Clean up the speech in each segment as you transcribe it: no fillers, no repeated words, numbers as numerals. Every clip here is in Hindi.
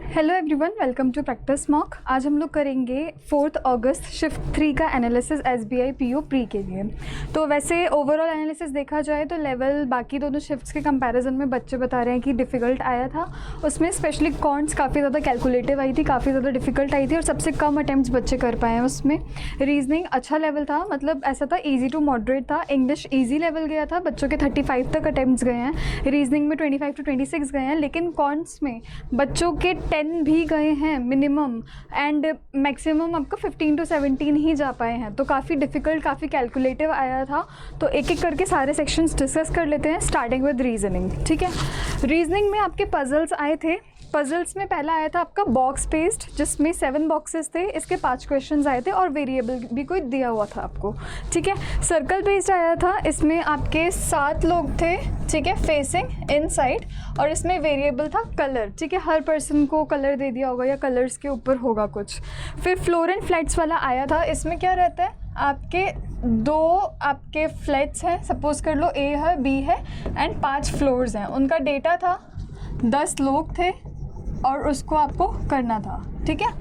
Hello everyone, welcome to practice mock. आज हम लोग करेंगे 4 अगस्त शिफ्ट 3 का एनालिसिस एसबीआई पीओ प्री के लिए। तो वैसे ओवरऑल एनालिसिस देखा जाए तो लेवल बाकी दोनों शिफ्ट्स के कंपैरिजन में बच्चे बता रहे हैं कि डिफ़िकल्ट आया था। उसमें स्पेशली कॉन्ट्स काफ़ी ज़्यादा कैलकुलेटिव आई थी, काफ़ी ज़्यादा डिफ़िकल्ट आई थी और सबसे कम अटैम्प्ट्स बच्चे कर पाए हैं उसमें। रीजनिंग अच्छा लेवल था, मतलब ऐसा था ईजी टू मॉडरेट था। इंग्लिश ईजी लेवल गया था, बच्चों के 35 तक अटैम्प्ट्स गए हैं। रीजनिंग में 25 to 26 गए हैं, लेकिन कॉन्ट्स में बच्चों के 10 भी गए हैं मिनिमम, एंड मैक्सिमम आपका 15 to 17 ही जा पाए हैं। तो काफ़ी डिफ़िकल्ट, काफ़ी कैलकुलेटिव आया था। तो एक एक करके सारे सेक्शंस डिस्कस कर लेते हैं, स्टार्टिंग विद रीजनिंग। ठीक है, रीजनिंग में आपके पजल्स आए थे। पजल्स में पहला आया था आपका बॉक्स बेस्ड, जिसमें 7 बॉक्सेस थे, इसके 5 क्वेश्चंस आए थे और वेरिएबल भी कोई दिया हुआ था आपको। ठीक है, सर्कल बेस्ड आया था, इसमें आपके 7 लोग थे। ठीक है, फेसिंग इनसाइड, और इसमें वेरिएबल था कलर। ठीक है, हर पर्सन को कलर दे दिया होगा या कलर्स के ऊपर होगा कुछ। फिर फ्लोर एंड फ्लैट्स वाला आया था, इसमें क्या रहता है, आपके 2 आपके फ्लैट्स हैं, सपोज कर लो ए है, बी है एंड 5 फ्लोर्स हैं। उनका डेटा था 10 लोग थे और उसको आपको करना था। ठीक है,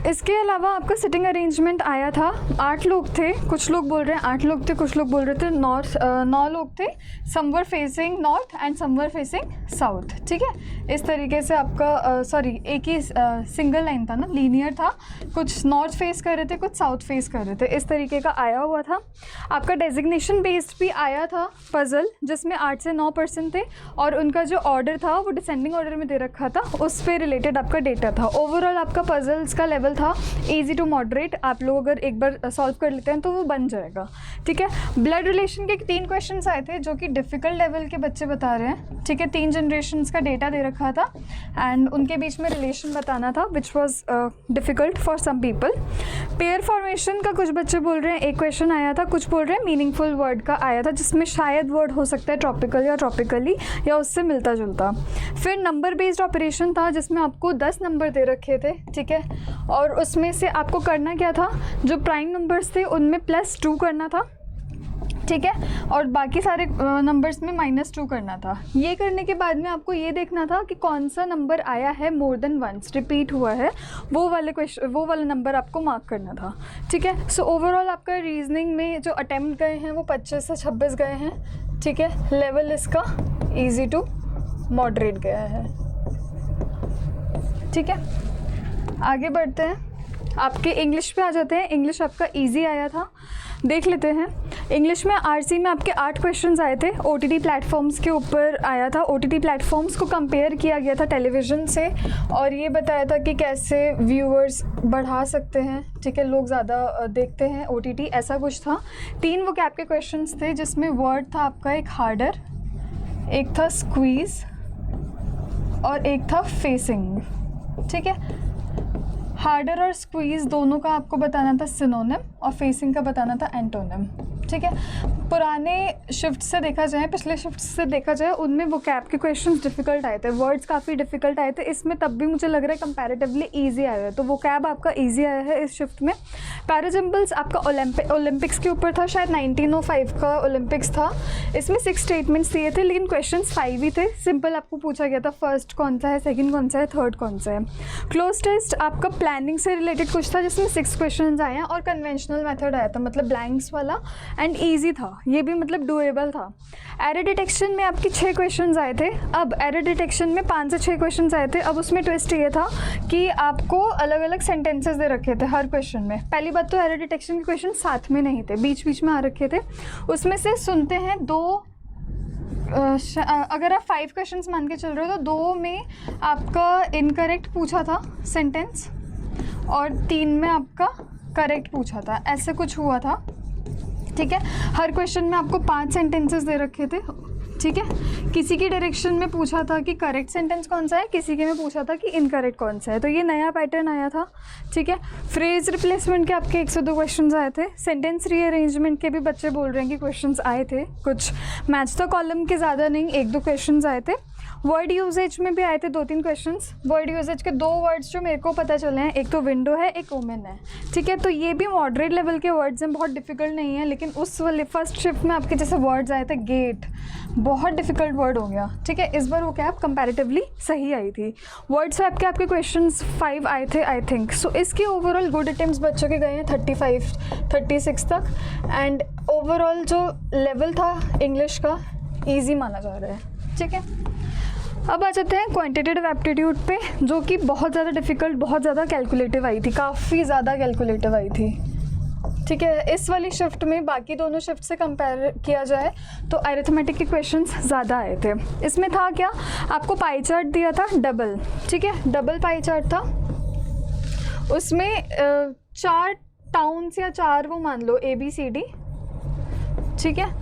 इसके अलावा आपका सिटिंग अरेंजमेंट आया था। 8 लोग थे, कुछ लोग बोल रहे हैं 8 लोग थे, कुछ लोग बोल रहे थे 9 लोग थे। समवर facing north and समवर facing south. ठीक है, इस तरीके से आपका सॉरी एक ही सिंगल लाइन था ना, लीनियर था। कुछ नॉर्थ फेस कर रहे थे, कुछ साउथ फेस कर रहे थे, इस तरीके का आया हुआ था। आपका डेजिग्नेशन बेस्ड भी आया था पजल, जिसमें 8 से 9% थे और उनका जो ऑर्डर था वो डिसेंडिंग ऑर्डर में दे रखा था, उस पर रिलेटेड आपका डेटा था। ओवरऑल आपका पजल्स का लेवल था इजी टू मॉडरेट। आप लोग अगर एक बार सॉल्व कर लेते हैं तो वो बन जाएगा। ठीक है, ब्लड रिलेशन के 3 क्वेश्चंस आए थे जो कि डिफ़िकल्ट लेवल के बच्चे बता रहे हैं। ठीक है, 3 जनरेशन्स का डेटा दे रखा था एंड उनके बीच में रिलेशन बताना था, which was difficult for some people. Pair formation का कुछ बच्चे बोल रहे हैं एक क्वेश्चन आया था, कुछ बोल रहे हैं मीनिंगफुल वर्ड का आया था, जिसमें शायद वर्ड हो सकता है ट्रॉपिकल या ट्रॉपिकली या उससे मिलता जुलता। फिर नंबर बेस्ड ऑपरेशन था, जिसमें आपको 10 नंबर दे रखे थे। ठीक है, और उसमें से आपको करना क्या था, जो प्राइम नंबर्स थे उनमें +2 करना था। ठीक है, और बाकी सारे नंबर्स में -2 करना था। ये करने के बाद में आपको ये देखना था कि कौन सा नंबर आया है मोर देन वंस, रिपीट हुआ है, वो वाला नंबर आपको मार्क करना था। ठीक है, सो ओवरऑल आपका रीजनिंग में जो अटैम्प्ट गए हैं वो 25 से 26 गए हैं। ठीक है, लेवल इसका ईजी टू मॉडरेट गया है। ठीक है, आगे बढ़ते हैं, आपके इंग्लिश पे आ जाते हैं। इंग्लिश आपका इजी आया था, देख लेते हैं। इंग्लिश में आरसी में आपके 8 क्वेश्चंस आए थे। ओटीटी प्लेटफॉर्म्स के ऊपर आया था। ओटीटी प्लेटफॉर्म्स को कंपेयर किया गया था टेलीविज़न से, और ये बताया था कि कैसे व्यूअर्स बढ़ा सकते हैं। ठीक है, लोग ज़्यादा देखते हैं ओटीटी, ऐसा कुछ था। 3 वो कैप के क्वेश्चंस थे, जिसमें वर्ड था आपका एक हार्डर, एक था स्क्वीज़ और एक था फेसिंग। ठीक है, हार्डर और स्क्वीज़ दोनों का आपको बताना था सिनोनिम और फेसिंग का बताना था एंटोनिम। ठीक है, पुराने शिफ्ट से देखा जाए, पिछले शिफ्ट से देखा जाए, उनमें वो कैप के क्वेश्चंस डिफ़िकल्ट आए थे, वर्ड्स काफ़ी डिफ़िकल्ट आए थे। इसमें तब भी मुझे लग रहा है कंपैरेटिवली इजी आया है, तो वो कैप आपका इजी आया है इस शिफ्ट में। पैराजम्बल्स आपका ओलंपिक्स के ऊपर था, शायद 1905 का ओलंपिक्स था। इसमें 6 स्टेटमेंट्स दिए थे, लेकिन क्वेश्चंस 5 ही थे। सिंपल आपको पूछा गया था फर्स्ट कौन सा है, सेकेंड कौन सा है, थर्ड कौन सा है। क्लोज टेस्ट आपका प्लानिंग से रिलेटेड कुछ था, जिसमें 6 क्वेश्चन आए हैं और कन्वेंशनल मेथड आया था, मतलब ब्लैंक्स वाला, एंड ईजी था ये भी, मतलब डुएबल था। एरर डिटेक्शन में आपके 6 क्वेश्चंस आए थे। अब एरर डिटेक्शन में 5 से 6 क्वेश्चंस आए थे। अब उसमें ट्विस्ट ये था कि आपको अलग अलग सेंटेंसेस दे रखे थे हर क्वेश्चन में। पहली बात तो एरर डिटेक्शन के क्वेश्चन साथ में नहीं थे, बीच बीच में आ रखे थे। उसमें से सुनते हैं 2, अगर आप 5 क्वेश्चंस मान के चल रहे हो तो 2 में आपका इनकरेक्ट पूछा था सेंटेंस और 3 में आपका करेक्ट पूछा था, ऐसे कुछ हुआ था। ठीक है, हर क्वेश्चन में आपको 5 सेंटेंसेस दे रखे थे। ठीक है, किसी की डायरेक्शन में पूछा था कि करेक्ट सेंटेंस कौन सा है, किसी के में पूछा था कि इनकरेक्ट कौन सा है, तो ये नया पैटर्न आया था। ठीक है, फ्रेज रिप्लेसमेंट के आपके 102 क्वेश्चंस आए थे। सेंटेंस रीअरेंजमेंट के भी बच्चे बोल रहे हैं कि क्वेश्चंस आए थे, कुछ मैच द कॉलम के ज़्यादा नहीं, 1-2 क्वेश्चंस आए थे। वर्ड यूजेज में भी आए थे 2-3 क्वेश्चंस। वर्ड यूजेज के 2 वर्ड्स जो मेरे को पता चले हैं, एक तो विंडो है, एक वुमेन है, ठीक है। तो ये भी मॉडरेट लेवल के वर्ड्स हैं, बहुत डिफ़िकल्ट नहीं है, लेकिन उस वाले फर्स्ट शिफ्ट में आपके जैसे वर्ड्स आए थे गेट, बहुत डिफ़िकल्ट वर्ड हो गया, ठीक है। इस बार वो क्या कंपैरेटिवली सही आई थी। वर्ड स्वैप के आपके क्वेश्चंस 5 आए थे आई थिंक। सो इसके ओवरऑल गुड अटेम्प्ट्स बच्चों के गए हैं 35-36 तक, एंड ओवरऑल जो लेवल था इंग्लिश का ईजी माना जा रहा है, ठीक है। अब आ जाते हैं क्वांटिटेटिव एप्टीट्यूड पे, जो कि बहुत ज़्यादा डिफ़िकल्ट, बहुत ज़्यादा कैलकुलेटिव आई थी, काफ़ी ज़्यादा कैलकुलेटिव आई थी, ठीक है। इस वाली शिफ्ट में बाकी दोनों शिफ्ट से कंपेयर किया जाए तो अरिथमेटिक के क्वेश्चंस ज़्यादा आए थे। इसमें था क्या, आपको पाई चार्ट दिया था डबल, ठीक है, डबल पाई चार्ट था। उसमें 4 टाउन्स या 4 वो मान लो ABCD, ठीक है,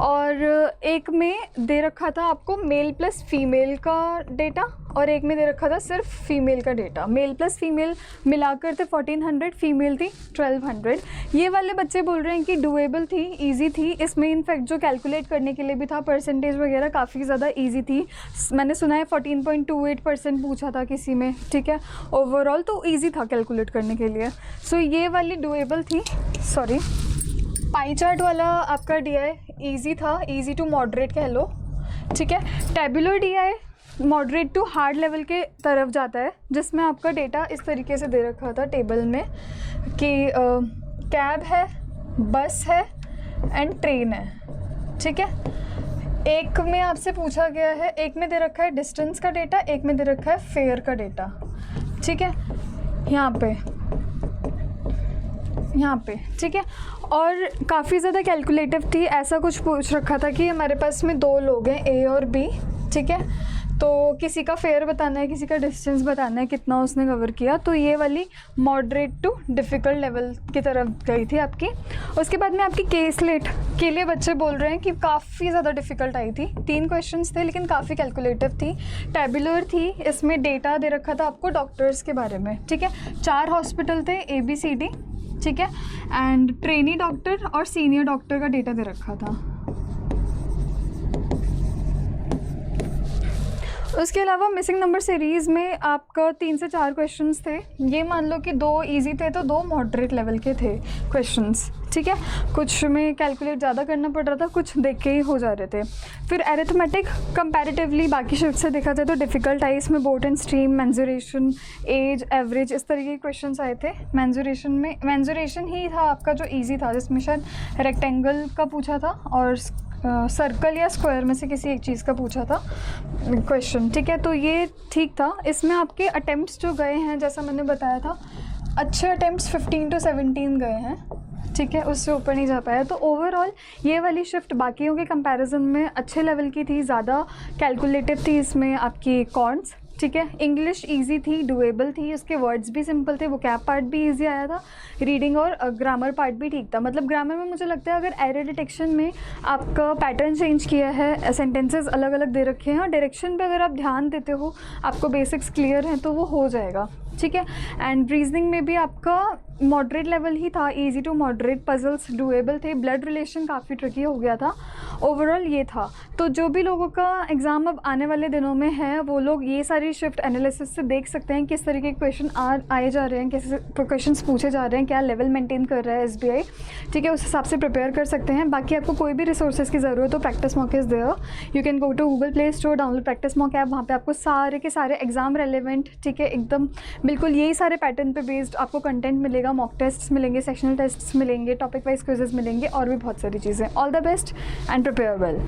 और एक में दे रखा था आपको मेल प्लस फीमेल का डेटा, और एक में दे रखा था सिर्फ फीमेल का डेटा। मेल प्लस फीमेल मिलाकर थे 1400, फीमेल थी 1200। ये वाले बच्चे बोल रहे हैं कि डुएबल थी, इजी थी। इसमें इनफैक्ट जो कैलकुलेट करने के लिए भी था, परसेंटेज वगैरह काफ़ी ज़्यादा इजी थी। मैंने सुना है 14.28% पूछा था किसी में, ठीक है। ओवरऑल तो ईजी था कैलकुलेट करने के लिए। सो ये वाली डुएबल थी। सॉरी, पाई चार्ट वाला आपका DI इजी था, इजी टू मॉडरेट कह लो, ठीक है। Tabular DI moderate to hard level के तरफ जाता है, जिसमें आपका डेटा इस तरीके से दे रखा था टेबल में कि कैब है, बस है एंड ट्रेन है, ठीक है। एक में आपसे पूछा गया है, एक में दे रखा है डिस्टेंस का डेटा, एक में दे रखा है फेयर का डेटा, ठीक है, यहाँ पे, ठीक है। और काफ़ी ज़्यादा कैलकुलेटिव थी। ऐसा कुछ पूछ रखा था कि हमारे पास में 2 लोग हैं A और B, ठीक है, तो किसी का फेयर बताना है, किसी का डिस्टेंस बताना है, कितना उसने कवर किया। तो ये वाली मॉडरेट टू डिफ़िकल्ट लेवल की तरफ गई थी आपकी। उसके बाद में आपकी केस लेट के लिए बच्चे बोल रहे हैं कि काफ़ी ज़्यादा डिफ़िकल्ट आई थी। 3 क्वेश्चंस थे लेकिन काफ़ी कैलकुलेटिव थी, टेबुलर थी। इसमें डेटा दे रखा था आपको डॉक्टर्स के बारे में, ठीक है। 4 हॉस्पिटल थे ABCD, ठीक है, एंड ट्रेनी डॉक्टर और सीनियर डॉक्टर का डेटा दे रखा था। उसके अलावा मिसिंग नंबर सीरीज़ में आपका 3 से 4 क्वेश्चंस थे। ये मान लो कि 2 इजी थे तो 2 मॉडरेट लेवल के थे क्वेश्चंस, ठीक है। कुछ में कैलकुलेट ज़्यादा करना पड़ रहा था, कुछ देख के ही हो जा रहे थे। फिर अरिथमेटिक कंपैरेटिवली बाकी शिफ्ट से देखा जाए तो डिफ़िकल्ट आई। इसमें boat and stream, mensuration, age, average, इस तरीके के क्वेश्चंस आए थे। मेंसुरेशन ही था आपका जो ईजी था, जिसमें शायद रेक्टेंगल का पूछा था और सर्कल या स्क्वायर में से किसी एक चीज़ का पूछा था क्वेश्चन, ठीक है। तो ये ठीक था। इसमें आपके अटेम्प्ट्स जो गए हैं, जैसा मैंने बताया था, अच्छे अटेम्प्ट्स 15 to 17 गए हैं, ठीक है, उससे ऊपर नहीं जा पाया। तो ओवरऑल ये वाली शिफ्ट बाकियों के कंपैरिजन में अच्छे लेवल की थी, ज़्यादा कैलकुलेटिव थी। इसमें आपकी कॉन्स, ठीक है, इंग्लिश इजी थी, डुएबल थी, उसके वर्ड्स भी सिंपल थे, वोकैब पार्ट भी इजी आया था, रीडिंग और ग्रामर पार्ट भी ठीक था। मतलब ग्रामर में मुझे लगता है अगर एरर डिटेक्शन में आपका पैटर्न चेंज किया है, सेंटेंसेस अलग अलग दे रखे हैं और डायरेक्शन पे अगर आप ध्यान देते हो, आपको बेसिक्स क्लियर हैं, तो वो हो जाएगा, ठीक है। एंड रीजनिंग में भी आपका मॉडरेट लेवल ही था, easy to moderate, puzzles doable थे, ब्लड रिलेशन काफ़ी ट्रिकी हो गया था। ओवरऑल ये था। तो जो भी लोगों का एग्ज़ाम अब आने वाले दिनों में है, वो लोग ये सारी शिफ्ट एनालिसिस से देख सकते हैं किस तरीके के क्वेश्चन आए जा रहे हैं, कैसे क्वेश्चन पूछे जा रहे हैं, क्या लेवल मेंटेन कर रहा है SBI, ठीक है, उस हिसाब से प्रिपेयर कर सकते हैं। बाकी आपको कोई भी रिसोर्सेज की ज़रूरत हो, practice mock is there, you can go to Google Play Store, download practice mock app. वहाँ पे आपको सारे के सारे एग्जाम रेलिवेंट, ठीक है, एकदम बिल्कुल यही सारे पैटर्न पे बेस्ड आपको कंटेंट मिलेगा, मॉक टेस्ट्स मिलेंगे, सेक्शनल टेस्ट्स मिलेंगे, टॉपिक वाइज क्विजेस मिलेंगे और भी बहुत सारी चीज़ें। All the best and prepare well.